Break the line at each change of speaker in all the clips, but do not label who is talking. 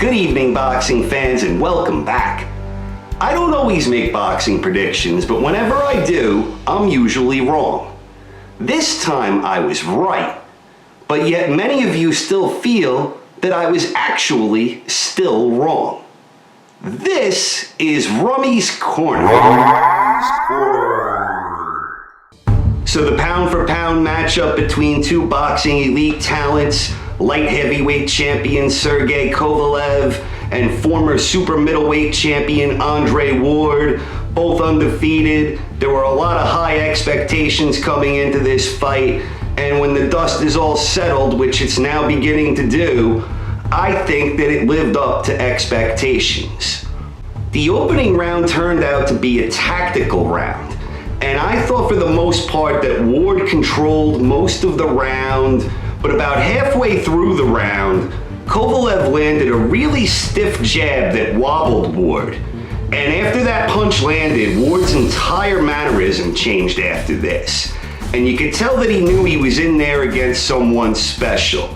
Good evening, boxing fans, and welcome back. I don't always make boxing predictions, but whenever I do, I'm usually wrong. This time I was right, but yet many of you still feel that I was actually still wrong. This is Rummy's Corner. So the pound for pound matchup between two boxing elite talents, light heavyweight champion Sergey Kovalev and former super middleweight champion Andre Ward, both undefeated. There were a lot of high expectations coming into this fight, and when the dust is all settled, which it's now beginning to do, I think that it lived up to expectations. The opening round turned out to be a tactical round, and I thought for the most part that Ward controlled most of the round, but about halfway through the round, Kovalev landed a really stiff jab that wobbled Ward. And after that punch landed, Ward's entire mannerism changed after this. And you could tell that he knew he was in there against someone special.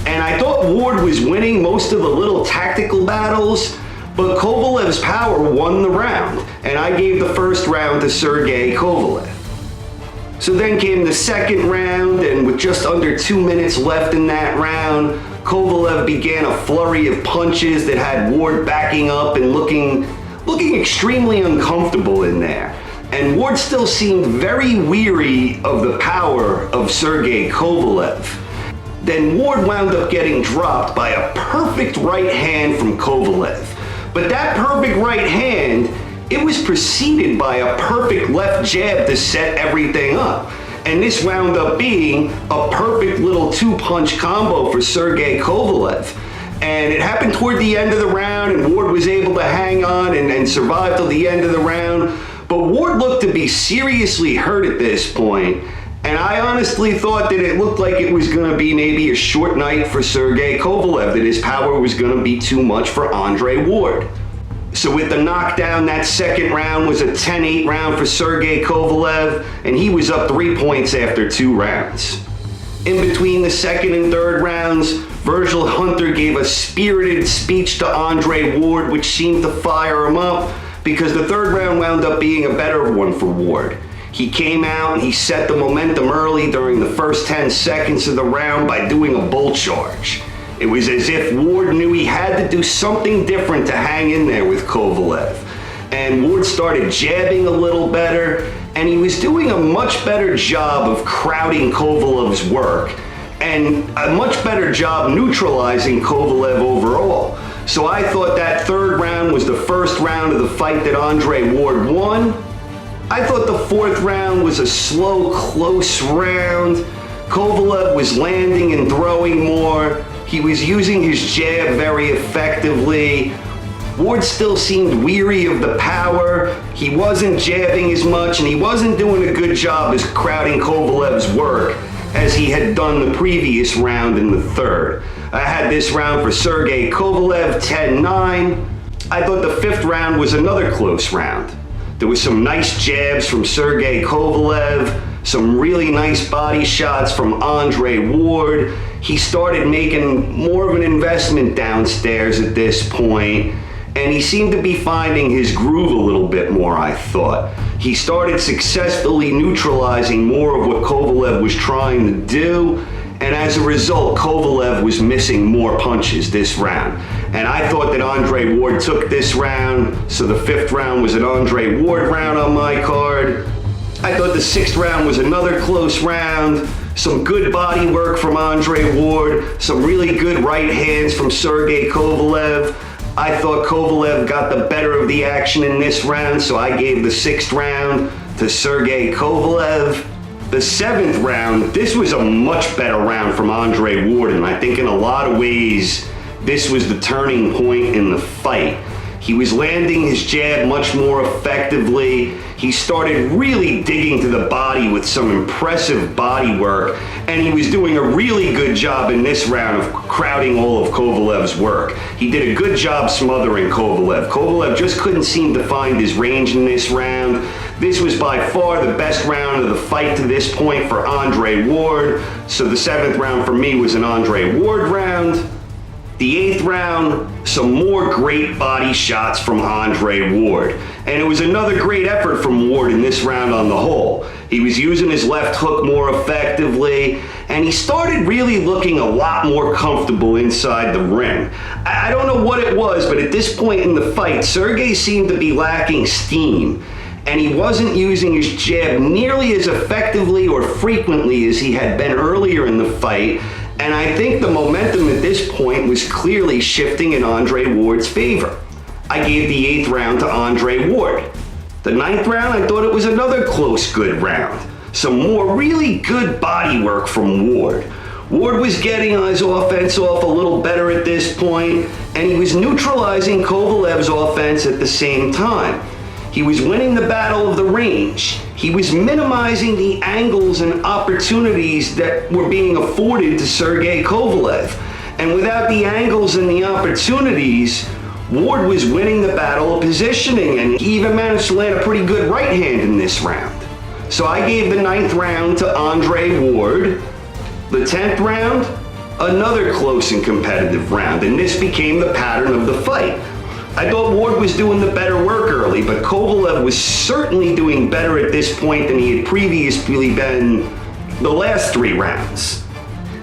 And I thought Ward was winning most of the little tactical battles, but Kovalev's power won the round, and I gave the first round to Sergey Kovalev. So then came the second round, and with just under 2 minutes left in that round, Kovalev began a flurry of punches that had Ward backing up and looking extremely uncomfortable in there. And Ward still seemed very weary of the power of Sergey Kovalev. Then Ward wound up getting dropped by a perfect right hand from Kovalev. But that perfect right hand, it was preceded by a perfect left jab to set everything up. And this wound up being a perfect little two-punch combo for Sergey Kovalev. And it happened toward the end of the round, and Ward was able to hang on and survive till the end of the round. But Ward looked to be seriously hurt at this point, and I honestly thought that it looked like it was going to be maybe a short night for Sergey Kovalev, that his power was going to be too much for Andre Ward. So with the knockdown, that second round was a 10-8 round for Sergey Kovalev, and he was up 3 points after 2 rounds. In between the second and third rounds, Virgil Hunter gave a spirited speech to Andre Ward, which seemed to fire him up, because the third round wound up being a better one for Ward. He came out and he set the momentum early during the first 10 seconds of the round by doing a bull charge. It was as if Ward knew he had to do something different to hang in there with Kovalev. And Ward started jabbing a little better, and he was doing a much better job of crowding Kovalev's work, and a much better job neutralizing Kovalev overall. So I thought that third round was the first round of the fight that Andre Ward won. I thought the fourth round was a slow, close round. Kovalev was landing and throwing more. He was using his jab very effectively. Ward still seemed weary of the power. He wasn't jabbing as much, and he wasn't doing a good job as crowding Kovalev's work as he had done the previous round in the third. I had this round for Sergey Kovalev, 10-9. I thought the fifth round was another close round. There was some nice jabs from Sergey Kovalev, some really nice body shots from Andre Ward. He started making more of an investment downstairs at this point, and he seemed to be finding his groove a little bit more, I thought. He started successfully neutralizing more of what Kovalev was trying to do, and as a result, Kovalev was missing more punches this round. And I thought that Andre Ward took this round, so the fifth round was an Andre Ward round on my card. I thought the sixth round was another close round. Some good body work from Andre Ward, some really good right hands from Sergey Kovalev. I thought Kovalev got the better of the action in this round, so I gave the sixth round to Sergey Kovalev. The seventh round, this was a much better round from Andre Ward, and I think in a lot of ways, this was the turning point in the fight. He was landing his jab much more effectively. He started really digging to the body with some impressive body work, and he was doing a really good job in this round of crowding all of Kovalev's work. He did a good job smothering Kovalev. Kovalev just couldn't seem to find his range in this round. This was by far the best round of the fight to this point for Andre Ward, so the seventh round for me was an Andre Ward round. The 8th round, some more great body shots from Andre Ward. And it was another great effort from Ward in this round on the whole. He was using his left hook more effectively, and he started really looking a lot more comfortable inside the ring. I don't know what it was, but at this point in the fight, Sergey seemed to be lacking steam, and he wasn't using his jab nearly as effectively or frequently as he had been earlier in the fight. And I think the momentum at this point was clearly shifting in Andre Ward's favor. I gave the 8th round to Andre Ward. The 9th round, I thought it was another close, good round. Some more really good body work from Ward. Ward was getting his offense off a little better at this point, and he was neutralizing Kovalev's offense at the same time. He was winning the battle of the range. He was minimizing the angles and opportunities that were being afforded to Sergey Kovalev. And without the angles and the opportunities, Ward was winning the battle of positioning, and he even managed to land a pretty good right hand in this round. So I gave the 9th round to Andre Ward. The 10th round, another close and competitive round, and this became the pattern of the fight. I thought Ward was doing the better work early, but Kovalev was certainly doing better at this point than he had previously been the last 3 rounds.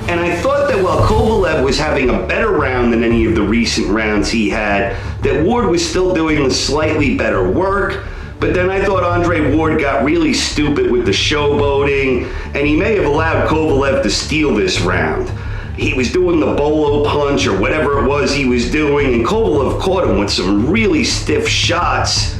And I thought that while Kovalev was having a better round than any of the recent rounds he had, that Ward was still doing the slightly better work. But then I thought Andre Ward got really stupid with the showboating, and he may have allowed Kovalev to steal this round. He was doing the bolo punch or whatever it was he was doing, and Kovalev caught him with some really stiff shots.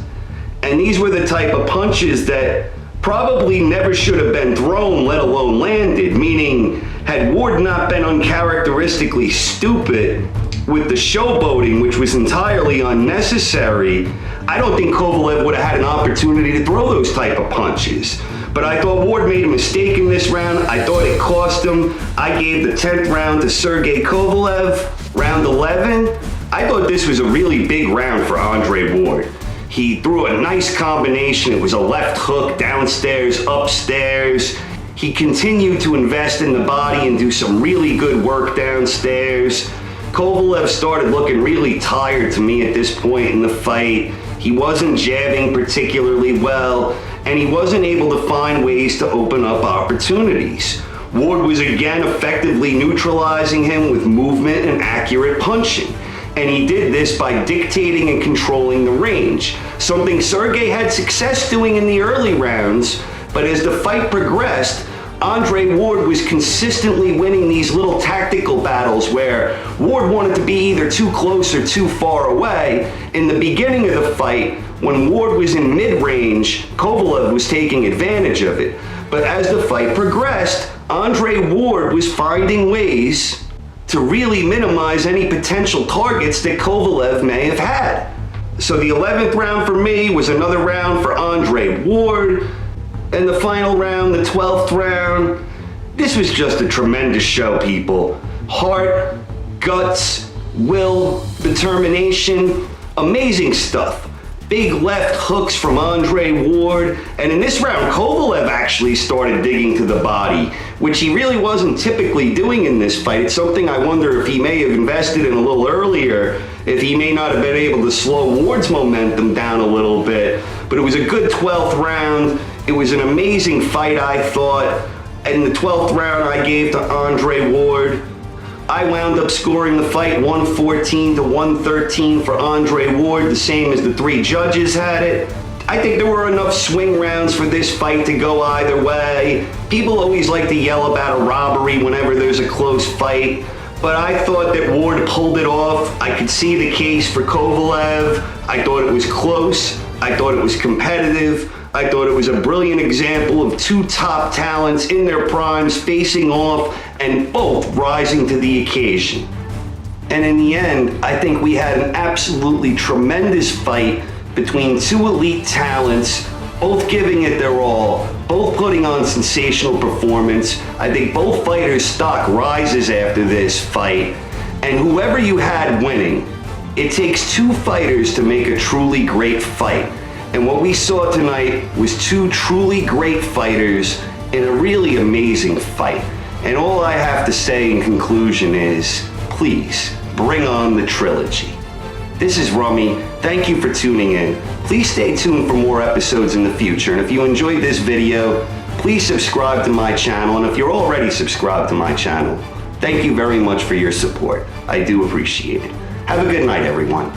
And these were the type of punches that probably never should have been thrown, let alone landed, meaning had Ward not been uncharacteristically stupid with the showboating, which was entirely unnecessary, I don't think Kovalev would have had an opportunity to throw those type of punches. But I thought Ward made a mistake in this round. I thought it cost him. I gave the 10th round to Sergey Kovalev. Round 11, I thought this was a really big round for Andre Ward. He threw a nice combination. It was a left hook, downstairs, upstairs. He continued to invest in the body and do some really good work downstairs. Kovalev started looking really tired to me at this point in the fight. He wasn't jabbing particularly well, and he wasn't able to find ways to open up opportunities. Ward was again effectively neutralizing him with movement and accurate punching. And he did this by dictating and controlling the range, something Sergey had success doing in the early rounds, but as the fight progressed, Andre Ward was consistently winning these little tactical battles where Ward wanted to be either too close or too far away. In the beginning of the fight, when Ward was in mid-range, Kovalev was taking advantage of it. But as the fight progressed, Andre Ward was finding ways to really minimize any potential targets that Kovalev may have had. So the 11th round for me was another round for Andre Ward. And the final round, the 12th round, this was just a tremendous show, people. Heart, guts, will, determination, amazing stuff. Big left hooks from Andre Ward, and in this round, Kovalev actually started digging to the body, which he really wasn't typically doing in this fight. It's something I wonder if he may have invested in a little earlier, if he may not have been able to slow Ward's momentum down a little bit. But it was a good 12th round. It was an amazing fight, I thought. And the 12th round I gave to Andre Ward. I wound up scoring the fight 114 to 113 for Andre Ward, the same as the 3 judges had it. I think there were enough swing rounds for this fight to go either way. People always like to yell about a robbery whenever there's a close fight, but I thought that Ward pulled it off. I could see the case for Kovalev. I thought it was close. I thought it was competitive. I thought it was a brilliant example of 2 top talents in their primes facing off and both rising to the occasion. And in the end, I think we had an absolutely tremendous fight between 2 elite talents, both giving it their all, both putting on sensational performance. I think both fighters' stock rises after this fight. And whoever you had winning, it takes 2 fighters to make a truly great fight. And what we saw tonight was 2 truly great fighters in a really amazing fight. And all I have to say in conclusion is, please Bring on the trilogy. This is Rummy. Thank you for tuning in. Please stay tuned for more episodes in the future. And if you enjoyed this video, please subscribe to my channel. And if you're already subscribed to my channel, thank you very much for your support. I do appreciate it. Have a good night, everyone.